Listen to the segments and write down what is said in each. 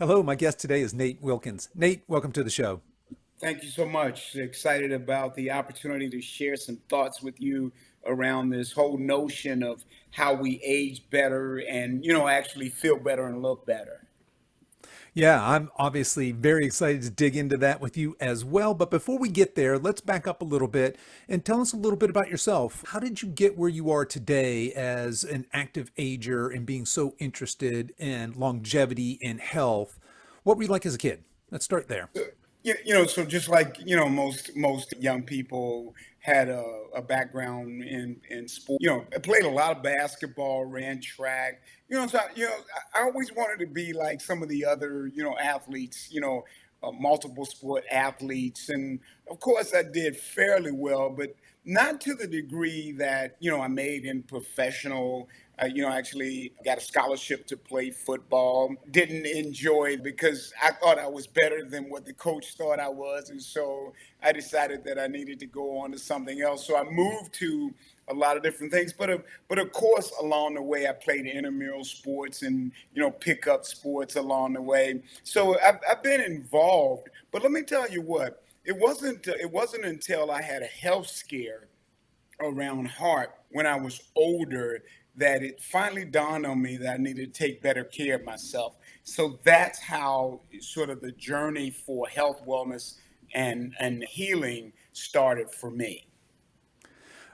Hello, my guest today is Nate Wilkins. Nate, welcome to the show. Thank you so much. Excited about the opportunity to share some thoughts with you around this whole notion of how we age better and, actually feel better and look better. Yeah, I'm obviously very excited to dig into that with you as well. But before we get there, let's back up a little bit and tell us a little bit about yourself. How did you get where you are today as an active ager and being so interested in longevity and health? What were you like as a kid? Let's start there. So just like most young people had a background in sport. I played a lot of basketball, ran track. I always wanted to be like some of the other athletes. Multiple sport athletes, and of course I did fairly well, but not to the degree that I made in professional. Actually got a scholarship to play football. Didn't enjoy because I thought I was better than what the coach thought I was, and so I decided that I needed to go on to something else. So I moved to a lot of different things, but of course along the way I played intramural sports and pickup sports along the way. So I've been involved. But let me tell you what, it wasn't until I had a health scare around heart when I was older that it finally dawned on me that I needed to take better care of myself. So that's how sort of the journey for health, wellness, and healing started for me.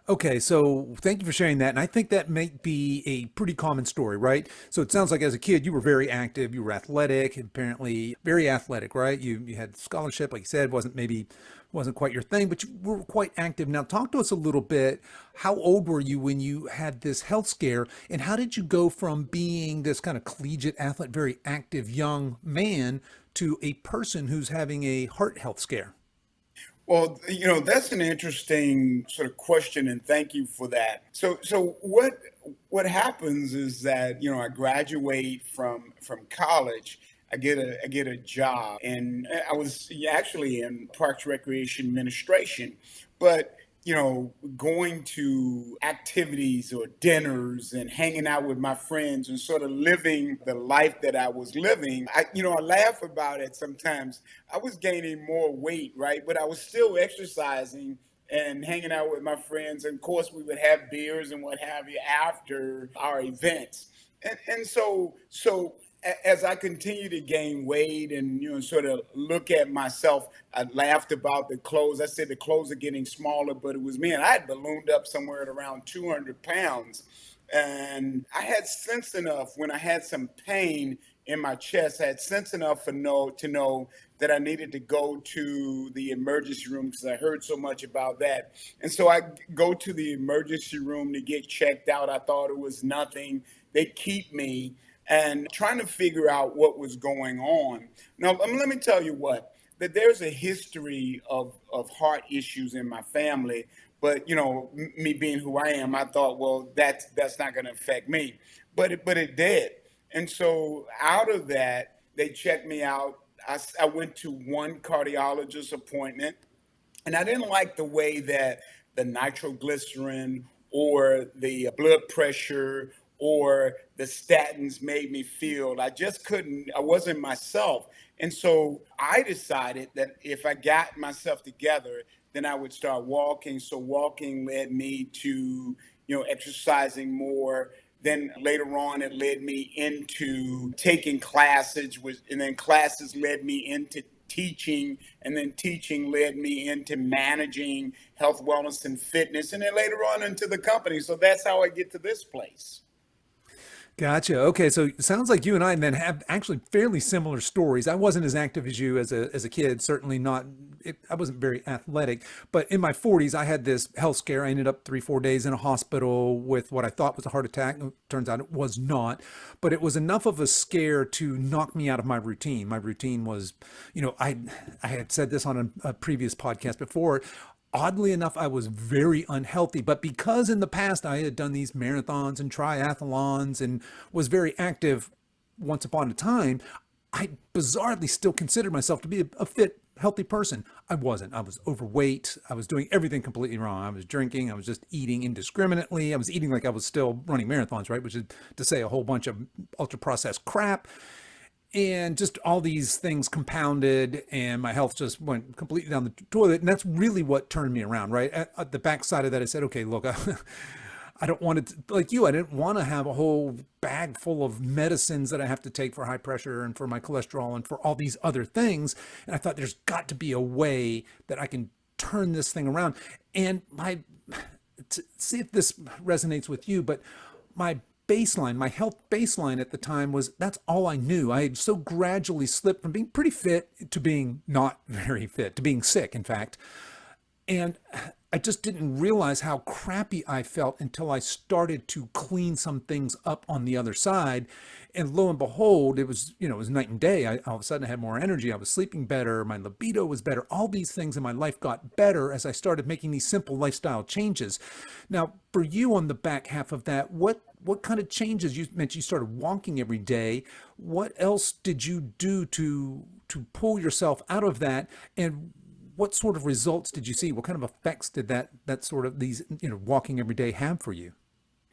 Okay, so thank you for sharing that. And I think that might be a pretty common story, right? So it sounds like as a kid, you were very active, you were athletic, apparently very athletic, right? You had scholarship, like you said, wasn't quite your thing, but you were quite active. Now talk to us a little bit. How old were you when you had this health scare? And how did you go from being this kind of collegiate athlete, very active young man to a person who's having a heart health scare? Well, that's an interesting sort of question, and thank you for that. So what happens is that I graduate from college. I get a job, and I was actually in Parks Recreation Administration, but going to activities or dinners and hanging out with my friends and sort of living the life that I was living. I laugh about it sometimes. I was gaining more weight, right? But I was still exercising and hanging out with my friends. And of course, we would have beers and what have you after our events. As I continue to gain weight and sort of look at myself, I laughed about the clothes. I said the clothes are getting smaller, but it was me, and I had ballooned up somewhere at around 200 pounds. And I had sense enough when I had some pain in my chest. I had sense enough to know that I needed to go to the emergency room because I heard so much about that. And so I go to the emergency room to get checked out. I thought it was nothing. They keep me and trying to figure out what was going on. Now, let me tell you what, that there's a history of heart issues in my family. But me being who I am, I thought, well, that's not going to affect me, but it did. And so out of that, they checked me out. I went to one cardiologist appointment, and I didn't like the way that the nitroglycerin or the blood pressure or the statins made me feel. I just couldn't, I wasn't myself. And so I decided that if I got myself together, then I would start walking. So walking led me to, exercising more. Then later on, it led me into taking classes, and then classes led me into teaching, and then teaching led me into managing health, wellness, and fitness, and then later on into the company. So that's how I get to this place. Gotcha. Okay, so it sounds like you and I then have actually fairly similar stories. I wasn't as active as you as a kid. Certainly not. I wasn't very athletic. But in my 40s, I had this health scare. I ended up 3 4 days in a hospital with what I thought was a heart attack. Turns out it was not. But it was enough of a scare to knock me out of my routine. My routine was, I had said this on a previous podcast before. Oddly enough, I was very unhealthy, but because in the past I had done these marathons and triathlons and was very active once upon a time, I bizarrely still considered myself to be a fit, healthy person. I wasn't. I was overweight. I was doing everything completely wrong. I was drinking. I was just eating indiscriminately. I was eating like I was still running marathons, right? Which is to say a whole bunch of ultra processed crap. and just all these things compounded, and my health just went completely down the toilet. And that's really what turned me around, right? At the backside of that, I said, okay, look, I don't want it to, like you, I didn't want to have a whole bag full of medicines that I have to take for high pressure and for my cholesterol and for all these other things. And I thought there's got to be a way that I can turn this thing around. And to see if this resonates with you, but my baseline, my health baseline at the time was that's all I knew. I had so gradually slipped from being pretty fit to being not very fit, to being sick, in fact. And I just didn't realize how crappy I felt until I started to clean some things up on the other side. And lo and behold, it was night and day. All of a sudden I had more energy. I was sleeping better. My libido was better. All these things in my life got better as I started making these simple lifestyle changes. Now, for you on the back half of that, what kind of changes? You mentioned you started walking every day. What else did you do to pull yourself out of that? And what sort of results did you see? What kind of effects did that sort of these walking every day have for you?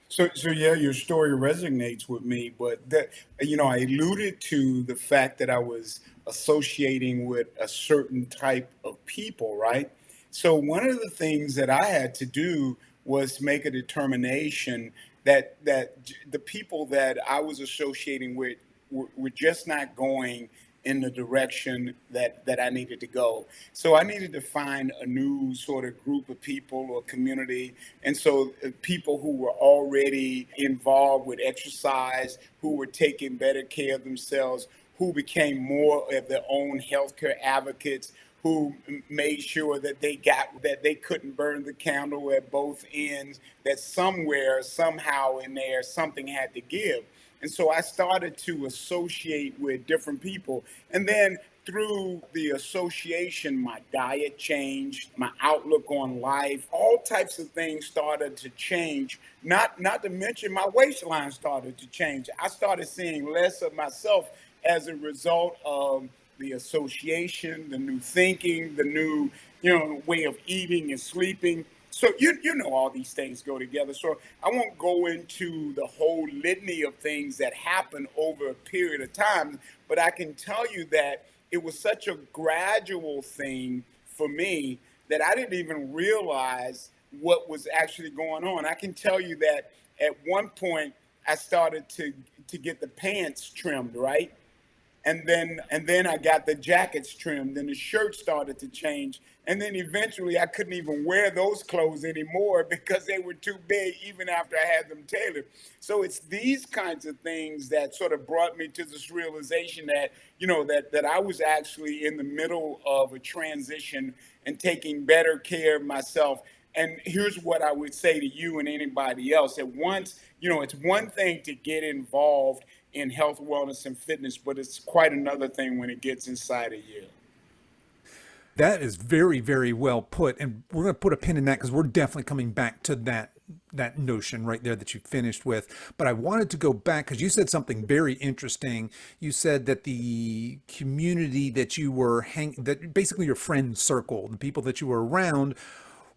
So yeah, your story resonates with me, but that I alluded to the fact that I was associating with a certain type of people, right? So one of the things that I had to do was make a determination that the people that I was associating with were just not going in the direction that I needed to go. So I needed to find a new sort of group of people or community. And so people who were already involved with exercise, who were taking better care of themselves, who became more of their own healthcare advocates, who made sure that they couldn't burn the candle at both ends, that somewhere, somehow in there, something had to give. And so I started to associate with different people. And then through the association, my diet changed, my outlook on life, all types of things started to change. Not to mention my waistline started to change. I started seeing less of myself as a result of the association, the new thinking, the new, way of eating and sleeping. So you know all these things go together. So I won't go into the whole litany of things that happen over a period of time, but I can tell you that it was such a gradual thing for me that I didn't even realize what was actually going on. I can tell you that at one point I started to get the pants trimmed, right? And then I got the jackets trimmed, and the shirt started to change, and then eventually I couldn't even wear those clothes anymore because they were too big, even after I had them tailored. So it's these kinds of things that sort of brought me to this realization that that I was actually in the middle of a transition and taking better care of myself. And here's what I would say to you and anybody else: at once, it's one thing to get involved in health, wellness, and fitness, but it's quite another thing when it gets inside of you. That is very, very well put. And we're going to put a pin in that because we're definitely coming back to that notion right there that you finished with. But I wanted to go back because you said something very interesting. You said that the community that you were that basically your friend circle, the people that you were around,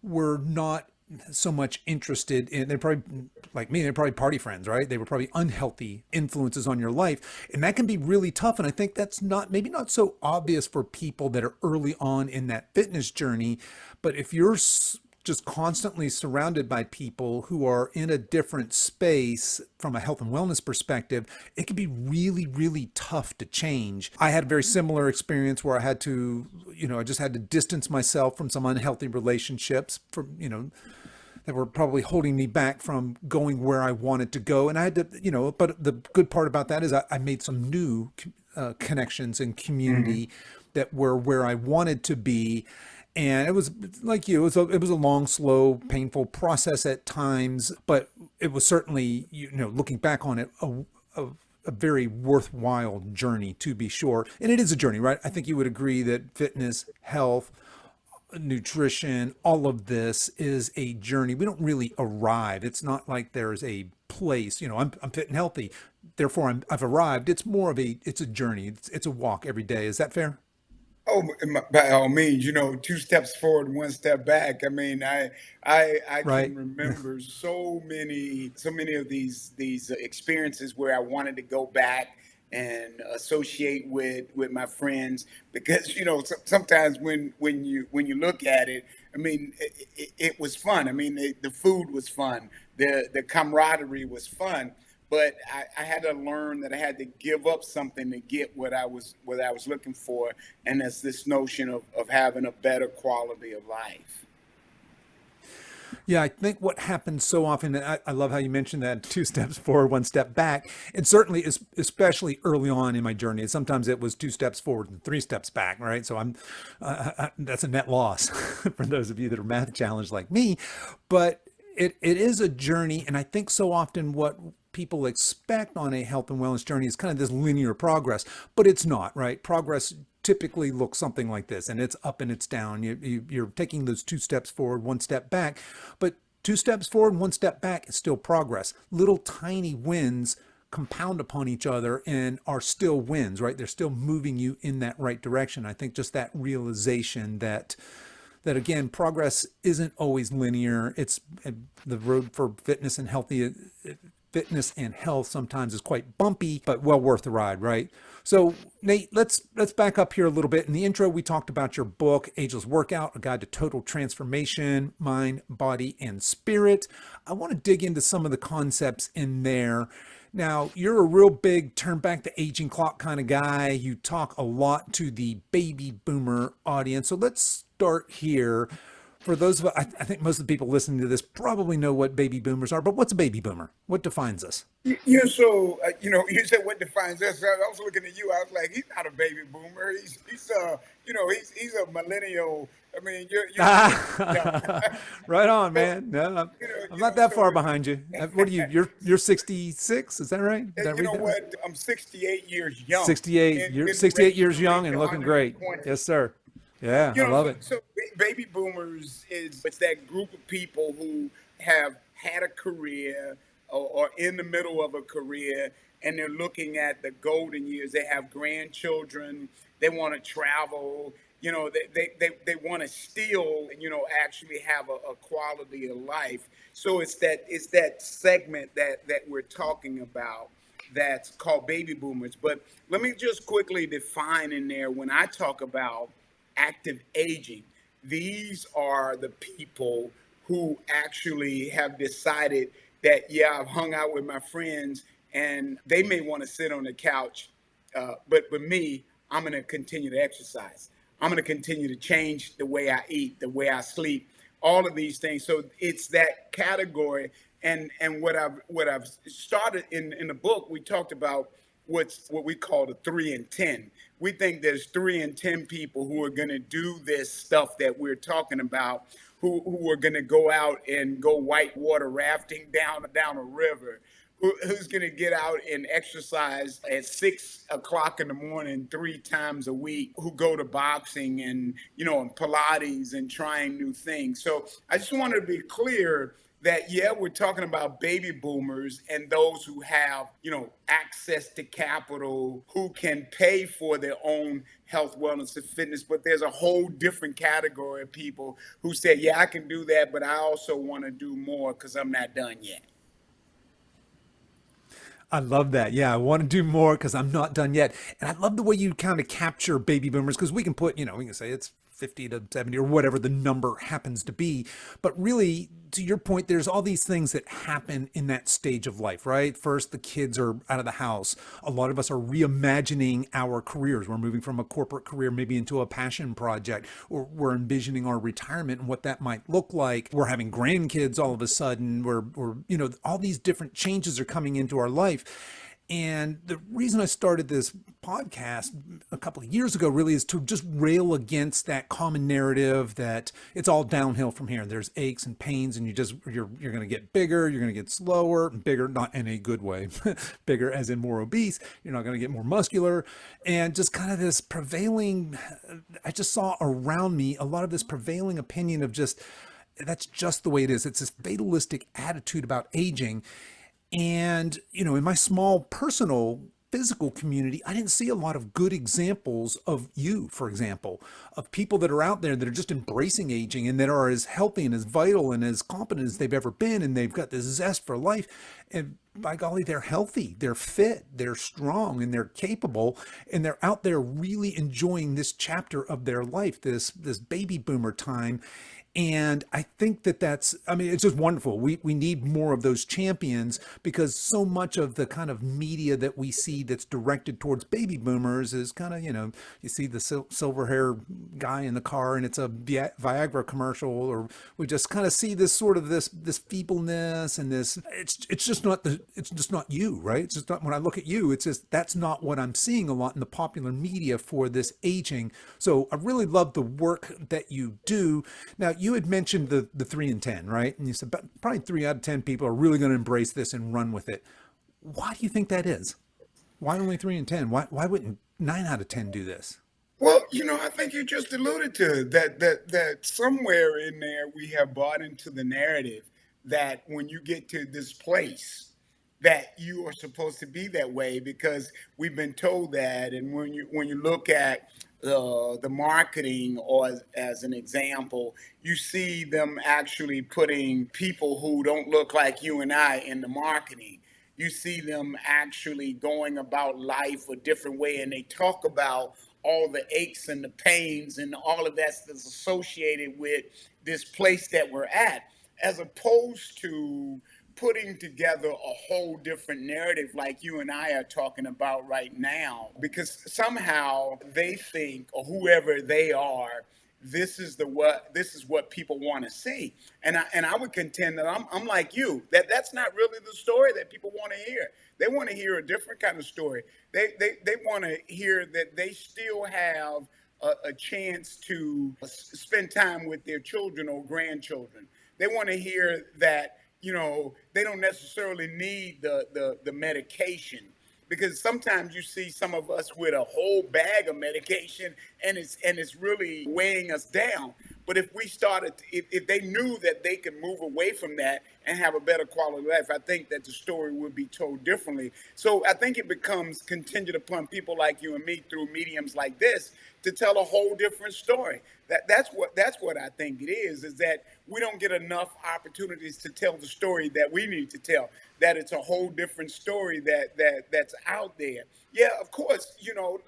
were not so much interested in, they're probably like me, they're probably party friends, right? They were probably unhealthy influences on your life. And that can be really tough. And I think that's maybe not so obvious for people that are early on in that fitness journey. But if you're just constantly surrounded by people who are in a different space from a health and wellness perspective, it can be really, really tough to change. I had a very similar experience where I had to, I just had to distance myself from some unhealthy relationships from, that were probably holding me back from going where I wanted to go. And I had to, but the good part about that is I made some new connections and Hmm. community that were where I wanted to be. And it was like you, it was a long, slow, painful process at times, but it was certainly, looking back on it, a very worthwhile journey to be sure. And it is a journey, right? I think you would agree that fitness, health, nutrition, all of this is a journey. We don't really arrive. It's not like there's a place, I'm fit and healthy. Therefore I've arrived. It's more of it's a journey. It's a walk every day. Is that fair? Oh, by all means, two steps forward, one step back. I mean, I Right. can remember so many of these experiences where I wanted to go back, and associate with my friends, because sometimes when you look at it, I mean, it was fun. I mean, the food was fun, the camaraderie was fun, but I had to learn that I had to give up something to get what I was looking for, and that's this notion of having a better quality of life. Yeah, I think what happens so often, and I love how you mentioned that two steps forward, one step back. And certainly, especially early on in my journey, sometimes it was two steps forward and three steps back, right? So that's a net loss for those of you that are math challenged like me. But it is a journey. And I think so often what people expect on a health and wellness journey is kind of this linear progress, but it's not, right? Progress typically looks something like this, and it's up and it's down. You're taking those two steps forward, one step back, but two steps forward, one step back is still progress. Little tiny wins compound upon each other and are still wins, right? They're still moving you in that right direction. I think just that realization that again, progress isn't always linear. It's the road for fitness and health sometimes is quite bumpy, but well worth the ride, right? So Nate, let's back up here a little bit. In the intro, we talked about your book, Ageless Workout, A Guide to Total Transformation, Mind, Body, and Spirit. I want to dig into some of the concepts in there. Now, you're a real big turn back the aging clock kind of guy. You talk a lot to the baby boomer audience. So let's start here. For those of I think most of the people listening to this probably know what baby boomers are, but what's a baby boomer? What defines us? You said what defines us. I was looking at you. I was like, he's not a baby boomer. He's a millennial. I mean, you're Right on, so, man. No, you know, I'm you not know, that so far behind you. What are you? You're 66. Is that right? Did I you read know that right? what? I'm 68 years young, 68. and You're in 68 race years to young reach and looking great. 120. Yes, sir. Yeah, I love So, it. baby boomers is it's that group of people who have had a career, or in the middle of a career, and they're looking at the golden years. They have grandchildren. They want to travel. They want to still, actually have a quality of life. So it's that segment that we're talking about, that's called baby boomers. But let me just quickly define in there, when I talk about active aging, these are the people who actually have decided that, yeah, I've hung out with my friends and they may want to sit on the couch, but me, I'm going to continue to exercise. I'm going to continue to change the way I eat, the way I sleep, all of these things. So it's that category. And what I've started in the book, we talked about what we call the 3 and 10. We think there's 3 and 10 people who are going to do this stuff that we're talking about, who are going to go out and go whitewater rafting down a river, who's going to get out and exercise at 6 o'clock in the morning 3 times a week, who go to boxing and Pilates and trying new things. So I just wanted to be clear that, yeah, we're talking about baby boomers and those who have access to capital, who can pay for their own health, wellness, and fitness. But there's a whole different category of people who say, yeah, I can do that, but I also want to do more because I'm not done yet. I love that. Yeah, I want to do more because I'm not done yet. And I love the way you kind of capture baby boomers, because we can put, we can say it's 50 to 70 or whatever the number happens to be. But really, to your point, there's all these things that happen in that stage of life, right? First, the kids are out of the house. A lot of us are reimagining our careers. We're moving from a corporate career maybe into a passion project, or we're envisioning our retirement and what that might look like. We're having grandkids all of a sudden. We're all these different changes are coming into our life. And the reason I started this podcast a couple of years ago really is to just rail against that common narrative that it's all downhill from here. There's aches and pains, and you're going to get bigger, you're going to get slower, bigger, not in a good way, bigger as in more obese. You're not going to get more muscular, and just kind of this prevailing. I just saw around me a lot of this prevailing opinion of just that's just the way it is. It's this fatalistic attitude about aging. And, in my small personal physical community, I didn't see a lot of good examples of you, for example, of people that are out there that are just embracing aging and that are as healthy and as vital and as competent as they've ever been. And they've got this zest for life. And by golly, they're healthy, they're fit, they're strong, and they're capable. And they're out there really enjoying this chapter of their life, this baby boomer time. And I think that I mean, it's just wonderful. We need more of those champions because so much of the kind of media that we see that's directed towards baby boomers is kind of, you see the silver hair guy in the car and it's a Viagra commercial, or we just kind of see this sort of this feebleness and it's just not you, right? It's just not, when I look at you, it's just, that's not what I'm seeing a lot in the popular media for this aging. So I really love the work that you do. Now, you had mentioned the 3 in 10, right? And you said probably 3 out of 10 people are really going to embrace this and run with it. Why do you think that is? Why only 3 in 10? Why wouldn't 9 out of 10 do this? Well, I think you just alluded to that somewhere in there we have bought into the narrative that when you get to this place that you are supposed to be that way because we've been told that. And when you look at the marketing, or as an example, you see them actually putting people who don't look like you and I in the marketing. You see them actually going about life a different way, and they talk about all the aches and the pains and all of that's associated with this place that we're at, as opposed to putting together a whole different narrative like you and I are talking about right now, because somehow they think, or whoever they are, this is what people want to see. And I would contend that I'm like you, that's not really the story that people want to hear. They want to hear a different kind of story. They want to hear that they still have a chance to spend time with their children or grandchildren. They want to hear that they don't necessarily need the medication, because sometimes you see some of us with a whole bag of medication, and it's really weighing us down. But if we started, if they knew that they could move away from that and have a better quality of life, I think that the story would be told differently. So I think it becomes contingent upon people like you and me through mediums like this to tell a whole different story. That's what I think it is that we don't get enough opportunities to tell the story that we need to tell. That it's a whole different story that's out there. Yeah, of course.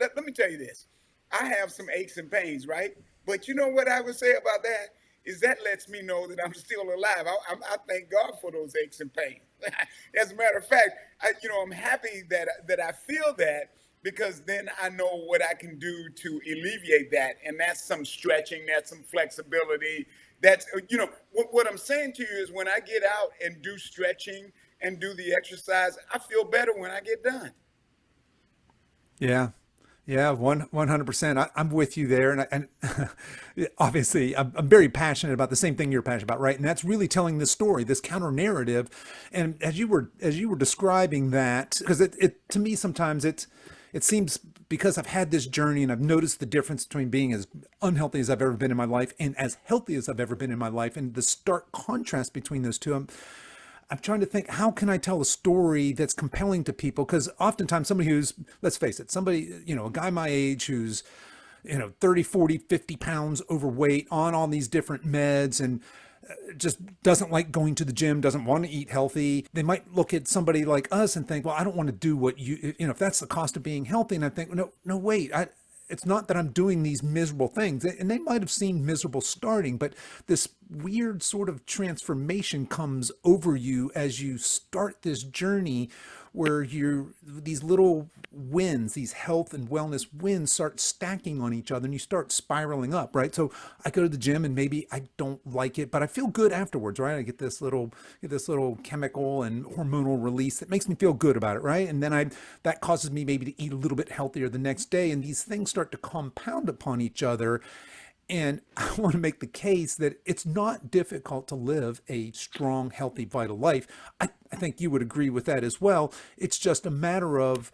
Let me tell you this. I have some aches and pains, right? But you know what I would say about that is that lets me know that I'm still alive. I thank God for those aches and pains. As a matter of fact, I'm happy that I feel that, because then I know what I can do to alleviate that, and that's some stretching, that's some flexibility. That's what I'm saying to you is when I get out and do stretching and do the exercise, I feel better when I get done. Yeah. Yeah, 100%. I'm with you there, and obviously, I'm very passionate about the same thing you're passionate about, right? And that's really telling this story, this counter narrative. And as you were describing that, because it to me sometimes it seems, because I've had this journey and I've noticed the difference between being as unhealthy as I've ever been in my life and as healthy as I've ever been in my life, and the stark contrast between those two. I'm trying to think, how can I tell a story that's compelling to people? Because oftentimes somebody who's, let's face it, somebody, a guy my age who's, 30, 40, 50 pounds overweight on all these different meds and just doesn't like going to the gym, doesn't want to eat healthy. They might look at somebody like us and think, well, I don't want to do what if that's the cost of being healthy. And I think, no, no, wait, it's not that I'm doing these miserable things. And they might have seemed miserable starting, but this weird sort of transformation comes over you as you start this journey where these little wins, these health and wellness wins start stacking on each other and you start spiraling up, right? So I go to the gym and maybe I don't like it, but I feel good afterwards, right? I get this little chemical and hormonal release that makes me feel good about it, right? And then that causes me maybe to eat a little bit healthier the next day, and these things start to compound upon each other. And I want to make the case that it's not difficult to live a strong, healthy, vital life. I think you would agree with that as well. It's just a matter of,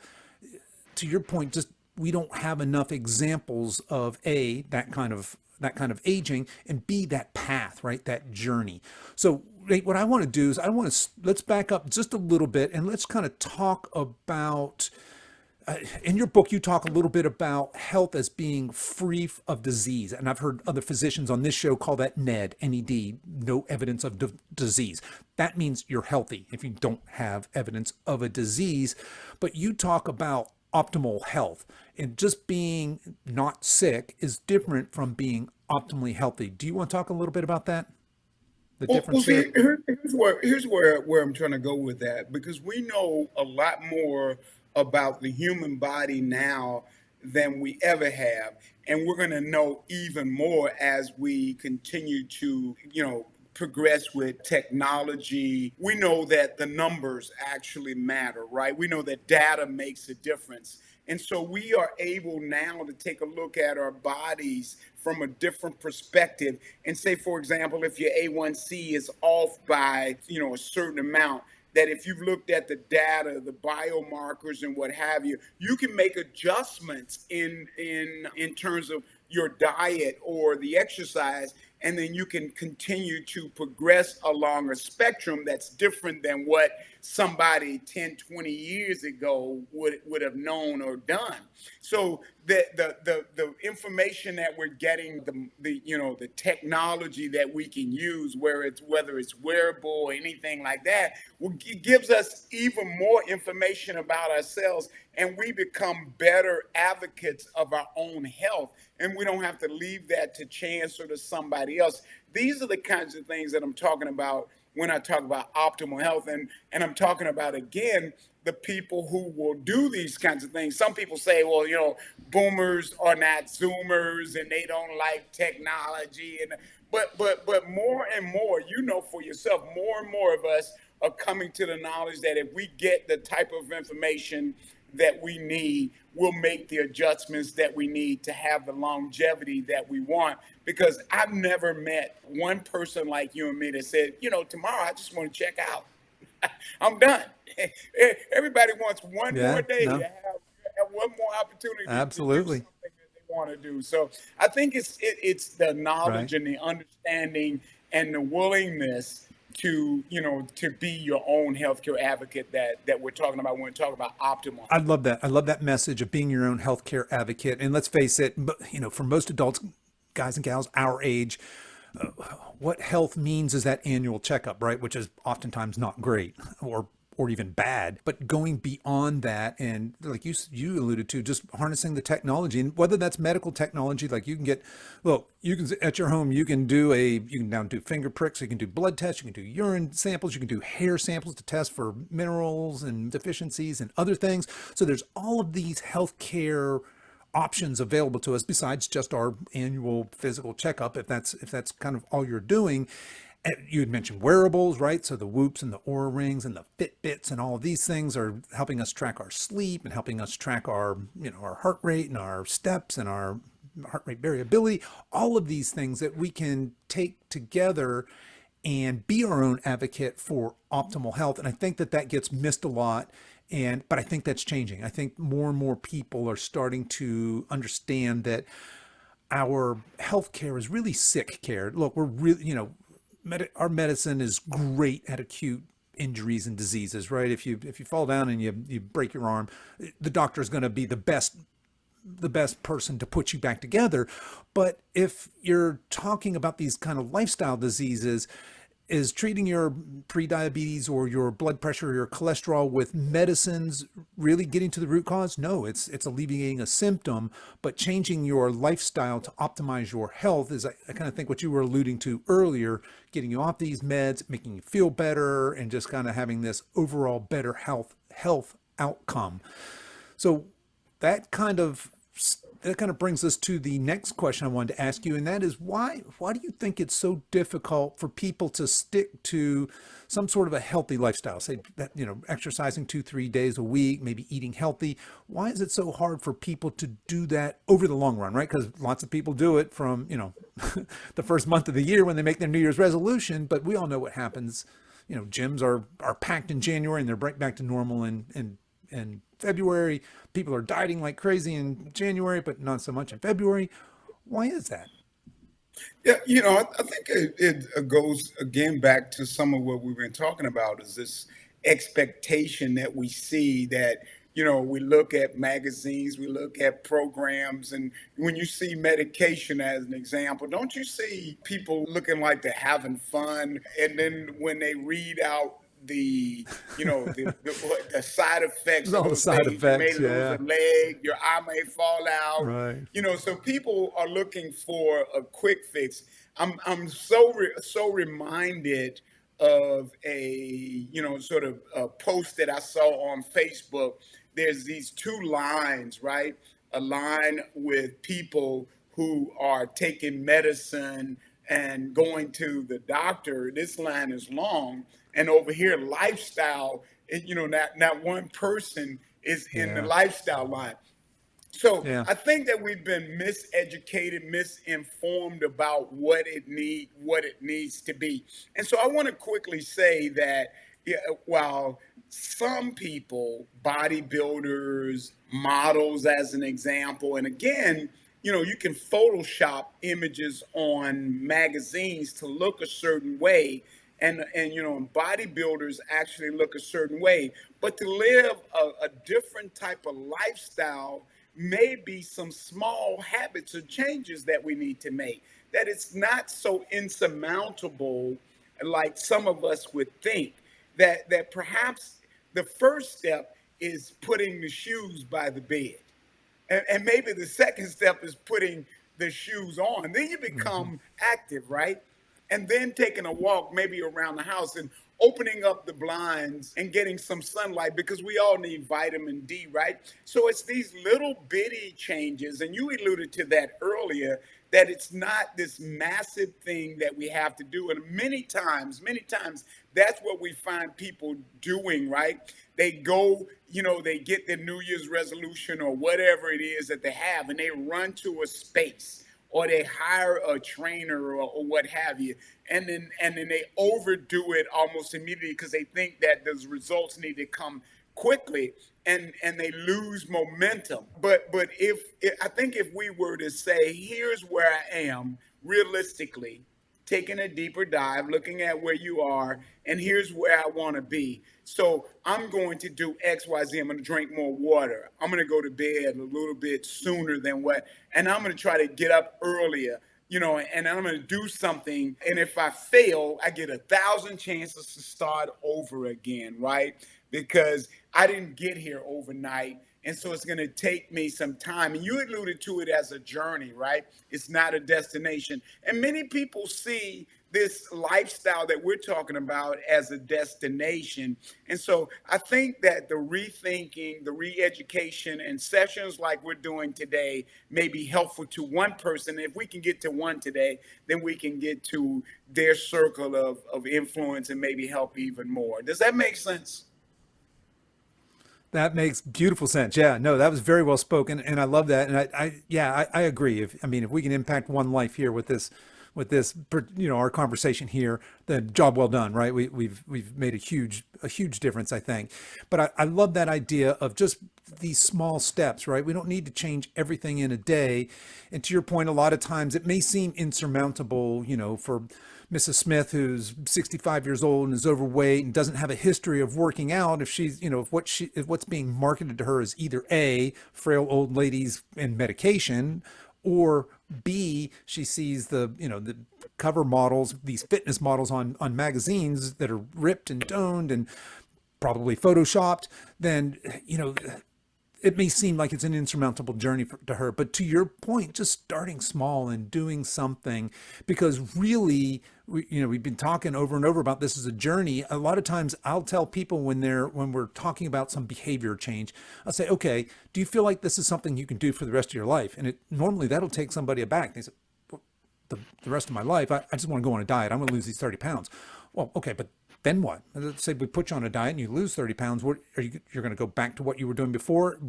to your point, just we don't have enough examples of that kind of aging, and B, that path, right? That journey. So Nate, what I want to do is let's back up just a little bit and let's kind of talk about In your book, you talk a little bit about health as being free of disease. And I've heard other physicians on this show call that NED, NED, no evidence of disease. That means you're healthy if you don't have evidence of a disease. But you talk about optimal health, and just being not sick is different from being optimally healthy. Do you want to talk a little bit about that? The Well, difference see, there? here's where I'm trying to go with that, because we know a lot more about the human body now than we ever have, and we're going to know even more as we continue to, progress with technology. We know that the numbers actually matter, right? We know that data makes a difference. And so we are able now to take a look at our bodies from a different perspective and say, for example, if your A1C is off by, a certain amount, that if you've looked at the data, the biomarkers and what have you, you can make adjustments in terms of your diet or the exercise, and then you can continue to progress along a spectrum that's different than what somebody 10, 20 years ago would have known or done. So the information that we're getting, the technology that we can use, whether it's wearable or anything like that, gives us even more information about ourselves, and we become better advocates of our own health, and we don't have to leave that to chance or to somebody else. These are the kinds of things that I'm talking about when I talk about optimal health. And I'm talking about, again, the people who will do these kinds of things. Some people say, well, boomers are not zoomers and they don't like technology. And but more and more, for yourself, more and more of us are coming to the knowledge that if we get the type of information that we need, we'll make the adjustments that we need to have the longevity that we want. Because I've never met one person like you and me that said, tomorrow I just want to check out. I'm done. Everybody wants one more Yeah, day to no, have one more opportunity to do absolutely. something that they want to do. So I think it's the Right. knowledge and the understanding and the willingness to be your own healthcare advocate that we're talking about when we're talking about optimal I health. love that. I love that message of being your own healthcare advocate. And let's face it, for most adults, guys and gals our age, what health means is that annual checkup, right? Which is oftentimes not great or even bad. But going beyond that, and like you alluded to, just harnessing the technology, and whether that's medical technology, like you can get, look, you can at your home, you can now do finger pricks, you can do blood tests, you can do urine samples, you can do hair samples to test for minerals and deficiencies and other things. So there's all of these healthcare options available to us besides just our annual physical checkup, if that's kind of all you're doing. You had mentioned wearables, right? So the Whoops and the Aura rings and the Fitbits and all of these things are helping us track our sleep and helping us track our heart rate and our steps and our heart rate variability. All of these things that we can take together and be our own advocate for optimal health. And I think that gets missed a lot. But I think that's changing. I think more and more people are starting to understand that our healthcare is really sick care. Look, we're really, our medicine is great at acute injuries and diseases, right? If you fall down and you break your arm, the doctor is going to be the best person to put you back together. But if you're talking about these kind of lifestyle diseases, is treating your prediabetes or your blood pressure or your cholesterol with medicines really getting to the root cause? No, it's alleviating a symptom, but changing your lifestyle to optimize your health is, I kind of think, what you were alluding to earlier, getting you off these meds, making you feel better, and just kind of having this overall better health outcome. So that kind of that kind of brings us to the next question I wanted to ask you, and that is why do you think it's so difficult for people to stick to some sort of a healthy lifestyle? Say that, exercising 2-3 days a week, maybe eating healthy. Why is it so hard for people to do that over the long run, right? Because lots of people do it from the first month of the year when they make their New Year's resolution, but we all know what happens. Gyms are packed in January and they're right back to normal in February. People are dieting like crazy in January, but not so much in February. Why is that? Yeah, I think it goes again back to some of what we've been talking about, is this expectation that we see that we look at magazines, we look at programs, and when you see medication as an example, don't you see people looking like they're having fun? And then when they read out the side effects of All the those side things, you may effects. lose a Yeah. leg, your eye may fall out. Right. So people are looking for a quick fix. I'm so reminded of a sort of a post that I saw on Facebook. There's these two lines, right? A line with people who are taking medicine and going to the doctor. This line is long, and over here, lifestyle. Not one person is in the Yeah. lifestyle line. So Yeah. I think that we've been miseducated, misinformed about what it needs to be. And so I want to quickly say that, yeah, while some people, bodybuilders, models as an example, and again, you can Photoshop images on magazines to look a certain way, and bodybuilders actually look a certain way, but to live a different type of lifestyle may be some small habits or changes that we need to make, that it's not so insurmountable like some of us would think, that perhaps the first step is putting the shoes by the bed, and maybe the second step is putting the shoes on. Then you Hmm. become active, right? And then taking a walk, maybe around the house, and opening up the blinds and getting some sunlight, because we all need vitamin D, right? So it's these little bitty changes, and you alluded to that earlier, that it's not this massive thing that we have to do. And many times, that's what we find people doing, right? They go, they get their New Year's resolution or whatever it is that they have, and they run to a space, or they hire a trainer, or what have you, and then they overdo it almost immediately, because they think that those results need to come quickly, and they lose momentum. But I think if we were to say, here's where I am realistically, taking a deeper dive, looking at where you are, and here's where I want to be. So I'm going to do X, Y, Z. I'm going to drink more water. I'm going to go to bed a little bit sooner than what, and I'm going to try to get up earlier. And I'm going to do something. And if I fail, I get 1,000 chances to start over again, right? Because I didn't get here overnight. And so it's going to take me some time. And you alluded to it as a journey, right? It's not a destination. And many people see this lifestyle that we're talking about as a destination. And so I think that the rethinking, the re education, and sessions like we're doing today may be helpful to one person. If we can get to one today, then we can get to their circle of influence and maybe help even more. Does that make sense? That makes beautiful sense. Yeah, no, that was very well spoken, and I love that. And yeah, I agree. If we can impact one life here with this, our conversation here, then job well done, right? We've made a huge difference, I think. But I love that idea of just these small steps, right? We don't need to change everything in a day. And to your point, a lot of times it may seem insurmountable, for Mrs. Smith, who's 65 years old and is overweight and doesn't have a history of working out. If she's, if what's being marketed to her is either A, frail old ladies and medication, or B, she sees the cover models, these fitness models on magazines that are ripped and toned and probably photoshopped, then, it may seem like it's an insurmountable journey to her. But to your point, just starting small and doing something, because really, we've been talking over and over about this as a journey. A lot of times I'll tell people when we're talking about some behavior change, I'll say, okay, do you feel like this is something you can do for the rest of your life? And normally that'll take somebody aback. They say, the rest of my life, I just want to go on a diet. I'm going to lose these 30 pounds. Well, okay, but then what? Let's say we put you on a diet and you lose 30 pounds. What are you're going to go back to what you were doing before? How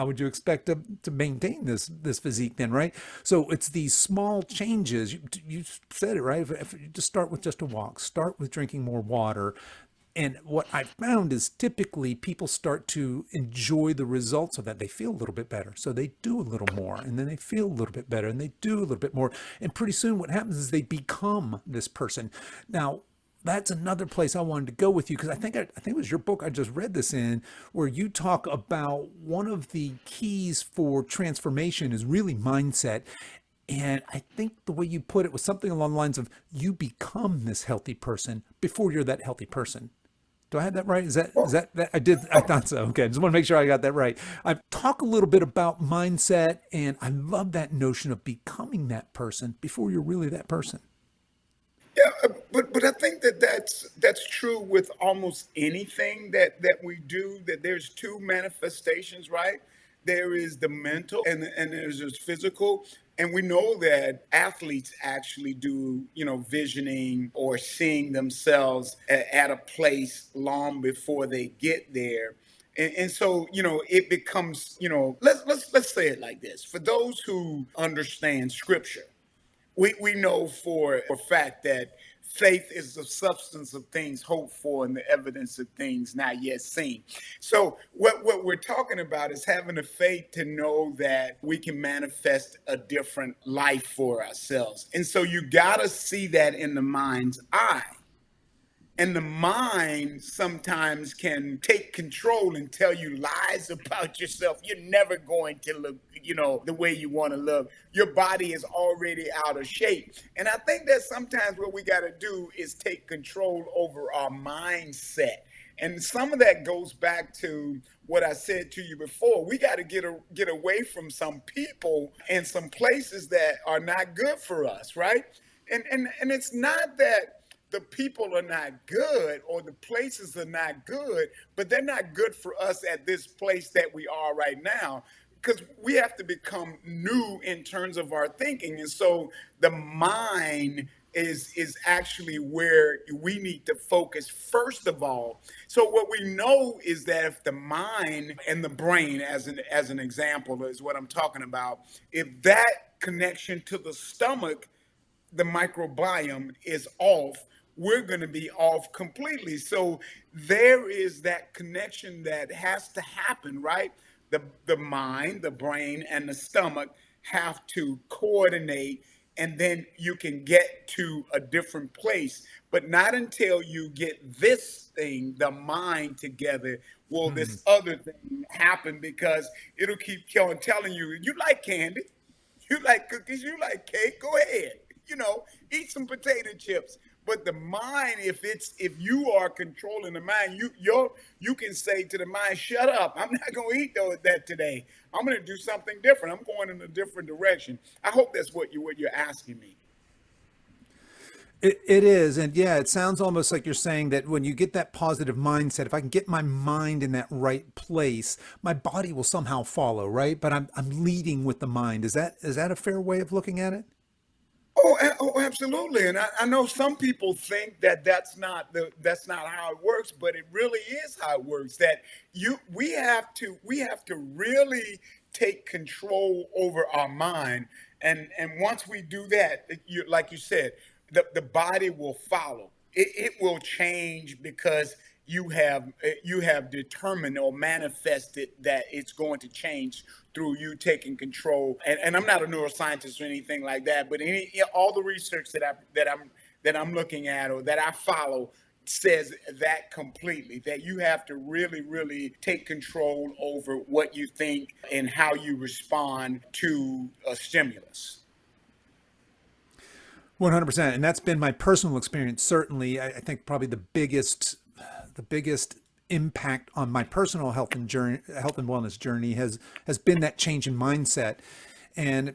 would you expect to maintain this physique then, right? So it's these small changes. You said it, right? If you just start with just a walk, start with drinking more water. And what I found is typically people start to enjoy the results of that. They feel a little bit better. So they do a little more, and then they feel a little bit better, and they do a little bit more. And pretty soon what happens is they become this person. Now, that's another place I wanted to go with you because I think it was your book I just read this in where you talk about one of the keys for transformation is really mindset. And I think the way you put it was something along the lines of you become this healthy person before you're that healthy person. Do I have that right? Is that I did I thought so. Okay. I just want to make sure I got that right. I talk a little bit about mindset and I love that notion of becoming that person before you're really that person. Yeah, but I think that that's true with almost anything that we do. That there's two manifestations, right? There is the mental, and there's this physical. And we know that athletes actually do, visioning or seeing themselves at a place long before they get there. And so, it becomes, let's say it like this. For those who understand scripture, we know for a fact that faith is the substance of things hoped for and the evidence of things not yet seen. So what we're talking about is having the faith to know that we can manifest a different life for ourselves. And so you got to see that in the mind's eye. And the mind sometimes can take control and tell you lies about yourself. You're never going to look, the way you want to look. Your body is already out of shape. And I think that sometimes what we got to do is take control over our mindset. And some of that goes back to what I said to you before. We got to get away from some people and some places that are not good for us, right? And it's not that the people are not good or the places are not good, but they're not good for us at this place that we are right now because we have to become new in terms of our thinking. And so the mind is actually where we need to focus first of all. So what we know is that if the mind and the brain as an example is what I'm talking about, if that connection to the stomach, the microbiome is off, we're going to be off completely. So there is that connection that has to happen, right? The mind, the brain, and the stomach have to coordinate, and then you can get to a different place. But not until you get this thing, the mind, together, will Hmm. this other thing happen because it'll keep telling you, you like candy, you like cookies, you like cake, go ahead. You know, eat some potato chips. But the mind, if you are controlling the mind, you can say to the mind, shut up. I'm not gonna eat that today. I'm gonna do something different. I'm going in a different direction. I hope that's what you're asking me. It is. And yeah, it sounds almost like you're saying that when you get that positive mindset, if I can get my mind in that right place, my body will somehow follow, right? But I'm leading with the mind. Is that a fair way of looking at it? Oh, absolutely. And I know some people think that that's not how it works, but it really is how it works. That we have to really take control over our mind, and once we do that, like you said, the body will follow. It will change because you have determined or manifested that it's going to change through you taking control. And I'm not a neuroscientist or anything like that, but all the research that I'm looking at or that I follow says that completely, that you have to really, really take control over what you think and how you respond to a stimulus. 100%. And that's been my personal experience. Certainly, I think probably the biggest impact on my personal health and wellness journey has been that change in mindset. And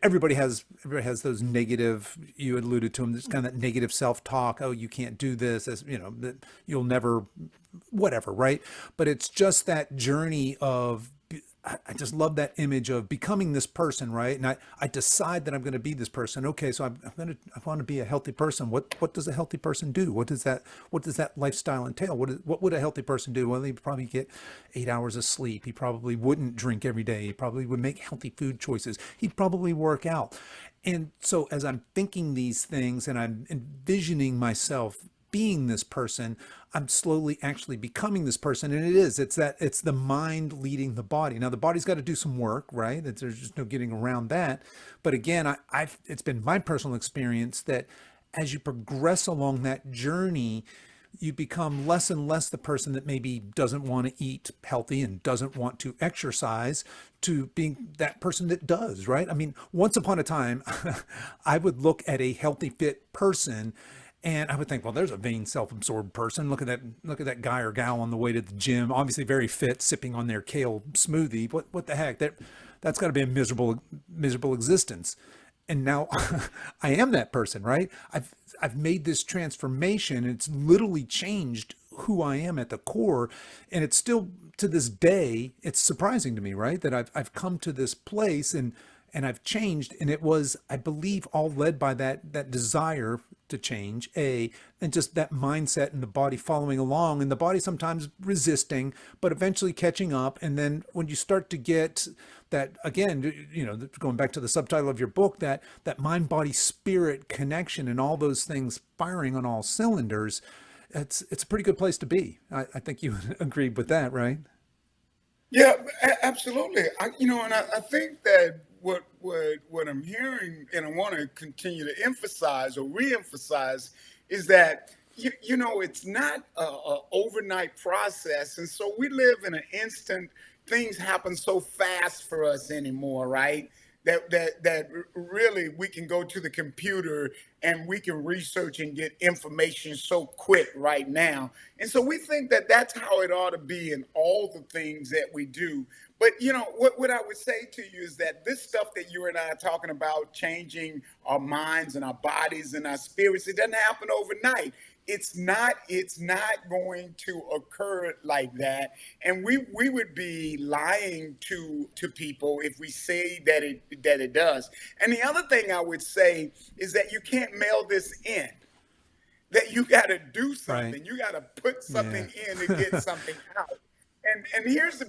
everybody has those negative. You alluded to them. This kind of that negative self talk. Oh, you can't do this. As that you'll never, whatever, right? But it's just that journey of I just love that image of becoming this person, right? And I decide that I'm going to be this person. Okay, so I want to be a healthy person. What does a healthy person do? What does that lifestyle entail? What would a healthy person do? Well, he'd probably get 8 hours of sleep. He probably wouldn't drink every day. He probably would make healthy food choices. He'd probably work out. And so as I'm thinking these things and I'm envisioning myself being this person, I'm slowly actually becoming this person. And it's the mind leading the body. Now the body's got to do some work, right? There's just no getting around that. But again, it's been my personal experience that as you progress along that journey, you become less and less the person that maybe doesn't want to eat healthy and doesn't want to exercise to being that person that does, right? I mean, once upon a time, I would look at a healthy, fit person and I would think, well, there's a vain, self-absorbed person. Look at that guy or gal on the way to the gym, obviously very fit, sipping on their kale smoothie. What the heck? That's got to be a miserable existence. And now I am that person, right? I've made this transformation. It's literally changed who I am at the core, and it's still to this day. It's surprising to me, right, that I've come to this place and I've changed, and it was, I believe, all led by that desire to change, and just that mindset and the body following along, and the body sometimes resisting, but eventually catching up. And then when you start to get that, again, going back to the subtitle of your book, that mind, body, spirit connection, and all those things firing on all cylinders, it's a pretty good place to be. I think you agreed with that, right? Yeah, absolutely. And I think that what I'm hearing, and I want to continue to emphasize or re-emphasize, is that it's not a overnight process, and so we live in an instant. Things happen so fast for us anymore, right? That really we can go to the computer and we can research and get information so quick right now. And so we think that that's how it ought to be in all the things that we do. But what I would say to you is that this stuff that you and I are talking about, changing our minds and our bodies and our spirits, it doesn't happen overnight. It's not going to occur like that, and we would be lying to people if we say that it does. And the other thing I would say is that you can't mail this in, that you got to do Right. something. You got to put Yeah. something in to get something out. And here's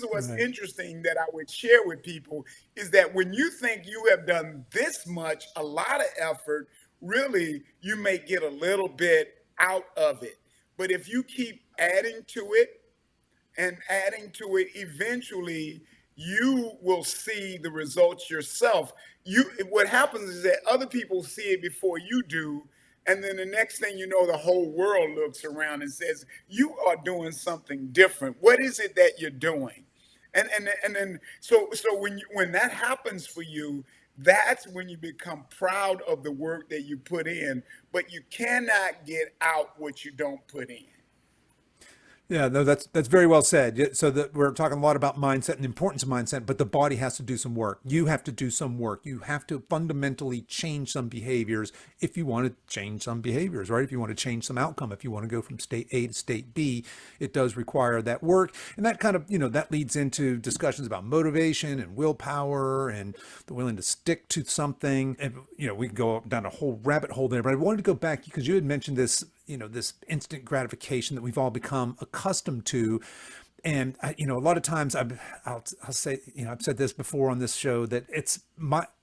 what's Right. interesting that I would share with people is that when you think you have done this much, a lot of effort, really you may get a little bit out of it. But if you keep adding to it and adding to it, eventually you will see the results yourself. What happens is that other people see it before you do, and then the next thing you know, the whole world looks around and says, you are doing something different. What is it that you're doing? And then so when that happens for you, that's when you become proud of the work that you put in, but you cannot get out what you don't put in. Yeah, no, that's very well said. So that we're talking a lot about mindset and the importance of mindset, but the body has to do some work. You have to do some work. You have to fundamentally change some behaviors if you want to change some behaviors, right? If you want to change some outcome, if you want to go from state A to state B, it does require that work. And that kind of, that leads into discussions about motivation and willpower and the willing to stick to something. And, we can go down a whole rabbit hole there, but I wanted to go back because you had mentioned this, this instant gratification that we've all become accustomed to. And a lot of times I'll say, I've said this before on this show, that it's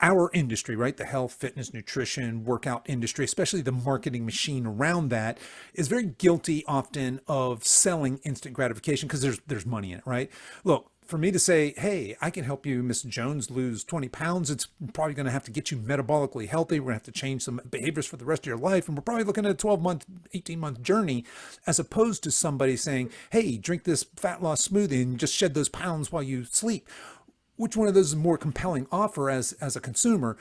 our industry, right? The health, fitness, nutrition, workout industry, especially the marketing machine around that, is very guilty often of selling instant gratification because there's money in it, right? Look, for me to say, hey, I can help you, Miss Jones, lose 20 pounds, it's probably going to have to get you metabolically healthy. We're going to have to change some behaviors for the rest of your life. And we're probably looking at a 12-month, 18-month journey, as opposed to somebody saying, hey, drink this fat loss smoothie and just shed those pounds while you sleep. Which one of those is a more compelling offer as a consumer?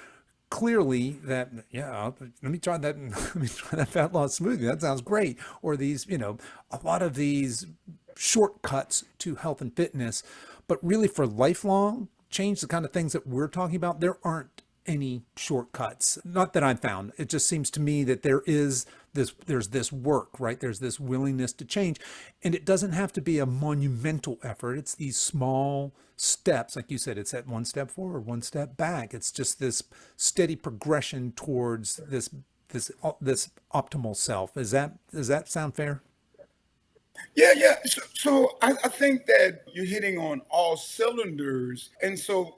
Clearly that, yeah, let me try that. Let me try that fat loss smoothie. That sounds great. Or these, a lot of these shortcuts to health and fitness, but really for lifelong change, the kind of things that we're talking about, there aren't any shortcuts. Not that I've found. It just seems to me that there's this work, right? There's this willingness to change. And it doesn't have to be a monumental effort. It's these small steps. Like you said, it's that one step forward, one step back. It's just this steady progression towards this optimal self. Does that sound fair? Yeah, yeah. So I think that you're hitting on all cylinders. And so,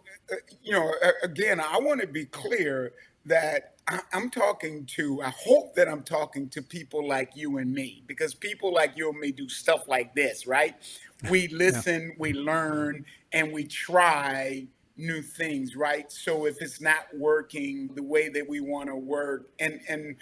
again, I want to be clear that I'm talking to, I hope that I'm talking to people like you and me, because people like you and me do stuff like this, right? We Yeah. listen, we learn, and we try new things, right? So if it's not working the way that we want to work, and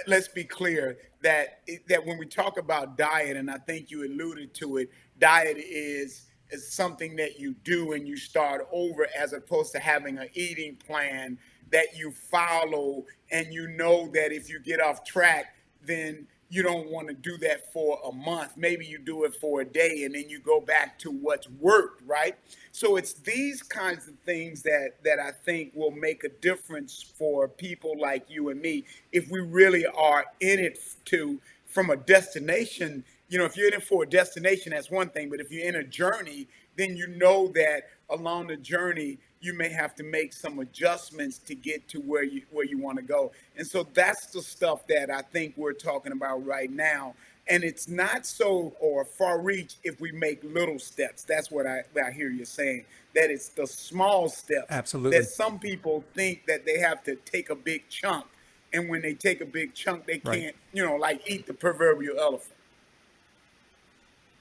let's be clear that that when we talk about diet, and I think you alluded to it, diet is something that you do and you start over, as opposed to having an eating plan that you follow, and you know that if you get off track, then you don't want to do that for a month. Maybe you do it for a day and then you go back to what's worked, right? So it's these kinds of things that I think will make a difference for people like you and me if we really are in it to from a destination. You know, if you're in it for a destination, that's one thing, but if you're in a journey, then you know that along the journey you may have to make some adjustments to get to where you want to go. And so that's the stuff that I think we're talking about right now. And it's not so or far reach if we make little steps. That's what I hear you saying. That it's the small steps that Absolutely. some people think that they have to take a big chunk. And when they take a big chunk, they Right. can't, like eat the proverbial elephant.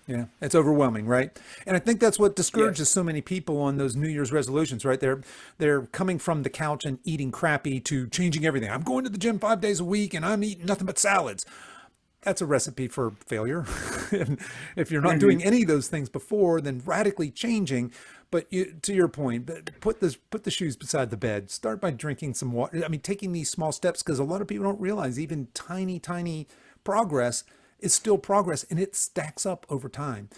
Yeah, it's overwhelming, right? And I think that's what discourages Yes. so many people on those New Year's resolutions, right? They're coming from the couch and eating crappy to changing everything. I'm going to the gym 5 days a week and I'm eating nothing but salads. That's a recipe for failure. And if you're not doing Hmm. any of those things before, then radically changing. But to your point, put the shoes beside the bed. Start by drinking some water. I mean, taking these small steps, because a lot of people don't realize even tiny progress is still progress, and it stacks up over time.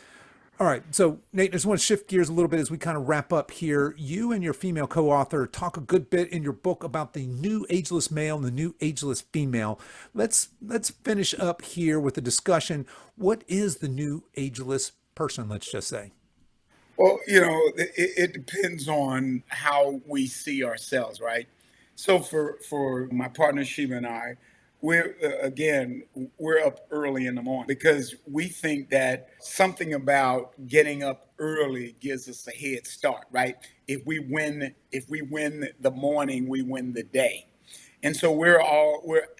All right, so Nate, I just want to shift gears a little bit as we kind of wrap up here. You and your female co-author talk a good bit in your book about the new ageless male and the new ageless female. Let's finish up here with a discussion. What is the new ageless person? Let's just say. Well, it depends on how we see ourselves, right? So for my partner Sheba and I, we're up early in the morning because we think that something about getting up early gives us a head start, right? If we win the morning, we win the day. And so we're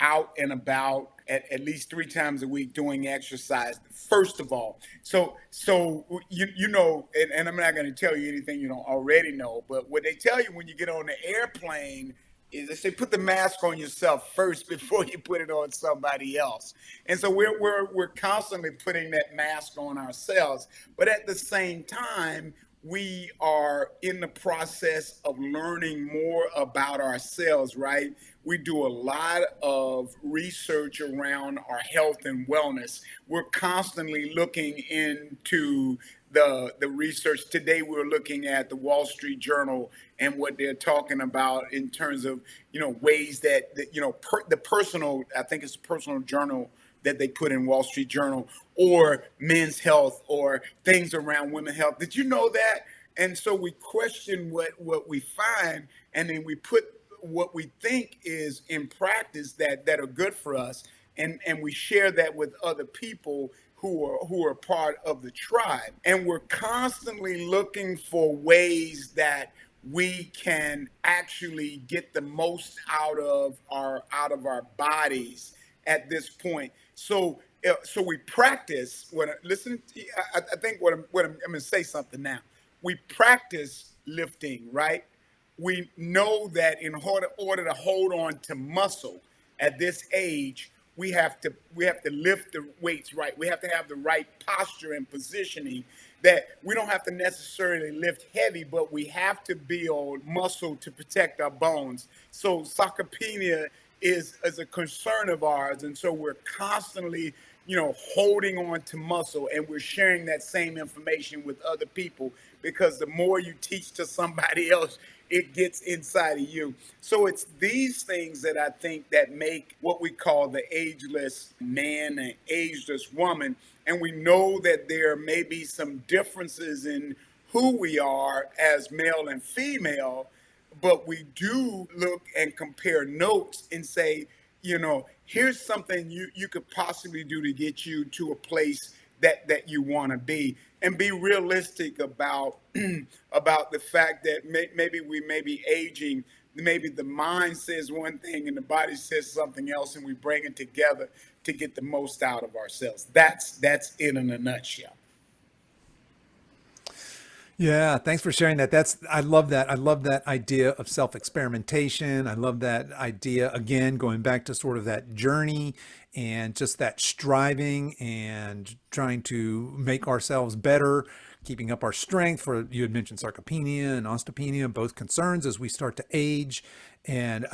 out and about at least 3 times a week doing exercise. First of all, so and I'm not going to tell you anything you don't already know. But what they tell you when you get on the airplane is they say put the mask on yourself first before you put it on somebody else. And so we're constantly putting that mask on ourselves. But at the same time, we are in the process of learning more about ourselves, right? We do a lot of research around our health and wellness. We're constantly looking into the research. Today we're looking at the Wall Street Journal and what they're talking about in terms of ways that the personal, I think it's a personal journal that they put in Wall Street Journal, or men's health, or things around women's health. Did you know that? And so we question what we find, and then we put what we think is in practice that are good for us, and we share that with other people who are part of the tribe. And we're constantly looking for ways that we can actually get the most out of our bodies at this point. So we practice. Listen, I think I'm going to say something now. We practice lifting, right? We know that in order to hold on to muscle at this age, we have to lift the weights right. We have to have the right posture and positioning. That we don't have to necessarily lift heavy, but we have to build muscle to protect our bones. So sarcopenia is a concern of ours, and so we're constantly holding on to muscle, and we're sharing that same information with other people, because the more you teach to somebody else, it gets inside of you. So it's these things that I think that make what we call the ageless man and ageless woman. And we know that there may be some differences in who we are as male and female, but we do look and compare notes and say, here's something you could possibly do to get you to a place that you want to be, and be realistic about about the fact that maybe we may be aging. Maybe the mind says one thing and the body says something else, and we bring it together to get the most out of ourselves. That's it in a nutshell. Yeah, thanks for sharing that. I love that. I love that idea of self-experimentation. I love that idea, again, going back to sort of that journey and just that striving and trying to make ourselves better, keeping up our strength. For you had mentioned sarcopenia and osteopenia, both concerns as we start to age. And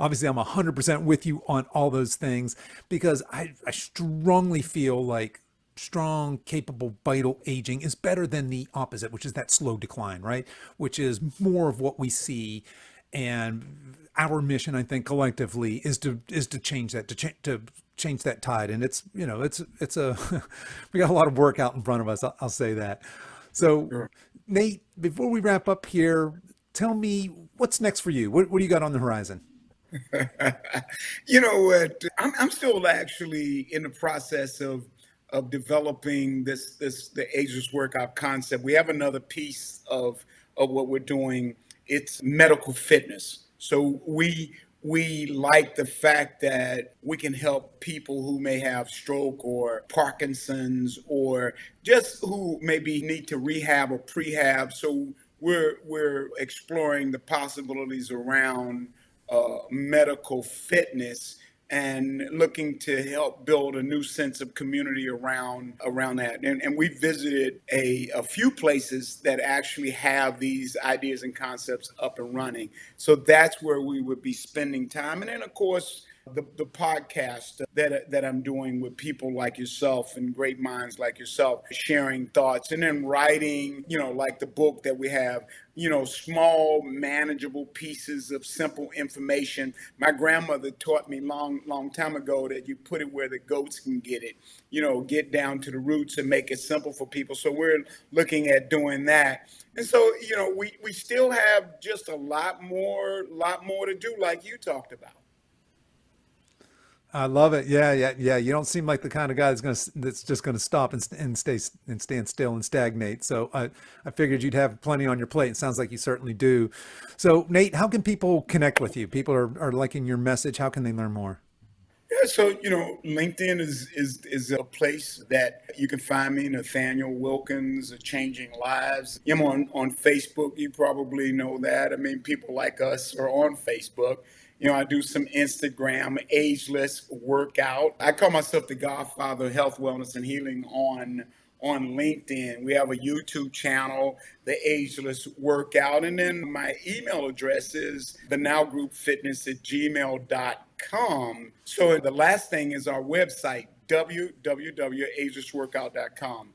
obviously, I'm 100% with you on all those things because I strongly feel like strong, capable, vital aging is better than the opposite, which is that slow decline, right? Which is more of what we see. And our mission, I think, collectively, is to change that, to change that tide. And it's it's a we got a lot of work out in front of us. I'll say that. So, Sure. Nate, before we wrap up here, tell me what's next for you. What do you got on the horizon? You know what? I'm still actually in the process of developing the ageless workout concept. We have another piece of what we're doing. It's medical fitness. So we like the fact that we can help people who may have stroke or Parkinson's or just who maybe need to rehab or prehab. So we're exploring the possibilities around medical fitness and looking to help build a new sense of community around that. And we visited a few places that actually have these ideas and concepts up and running. So that's where we would be spending time. And then, of course, the podcast that I'm doing with people like yourself and great minds like yourself, sharing thoughts, and then writing, like the book that we have, small, manageable pieces of simple information. My grandmother taught me long time ago that you put it where the goats can get it, get down to the roots and make it simple for people. So we're looking at doing that. And so, we still have just a lot more to do, like you talked about. I love it. Yeah, yeah, yeah. You don't seem like the kind of guy that's just gonna stop and stay and stand still and stagnate. So I figured you'd have plenty on your plate. It sounds like you certainly do. So Nate, how can people connect with you? People are liking your message. How can they learn more? Yeah, so LinkedIn is a place that you can find me, Nathaniel Wilkins, Changing Lives. I'm on Facebook. You probably know that. I mean, people like us are on Facebook. I do some Instagram, ageless workout. I call myself the Godfather of Health, Wellness, and Healing on LinkedIn. We have a YouTube channel, the Ageless Workout. And then my email address is the nowgroupfitness at gmail.com. So the last thing is our website, www.agelessworkout.com.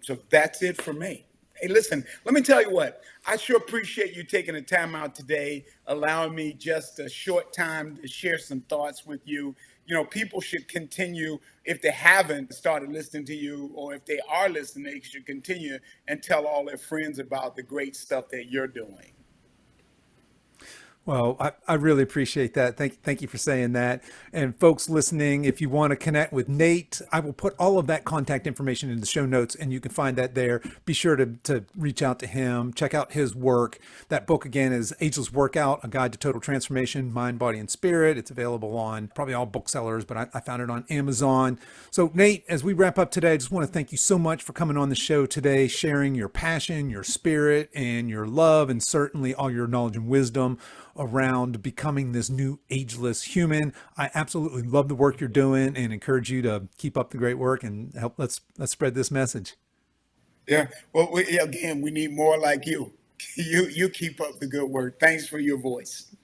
So that's it for me. Hey, listen, let me tell you what. I sure appreciate you taking the time out today, allowing me just a short time to share some thoughts with you. People should continue, if they haven't started listening to you, or if they are listening, they should continue and tell all their friends about the great stuff that you're doing. Well, I really appreciate that. Thank you for saying that. And folks listening, if you want to connect with Nate, I will put all of that contact information in the show notes and you can find that there. Be sure to reach out to him, check out his work. That book again is Ageless Workout, A Guide to Total Transformation, Mind, Body, and Spirit. It's available on probably all booksellers, but I found it on Amazon. So Nate, as we wrap up today, I just want to thank you so much for coming on the show today, sharing your passion, your spirit, and your love, and certainly all your knowledge and wisdom around becoming this new ageless human. I absolutely love the work you're doing and encourage you to keep up the great work and help let's spread this message. Yeah. Well, again, we need more like you. You keep up the good work. Thanks for your voice.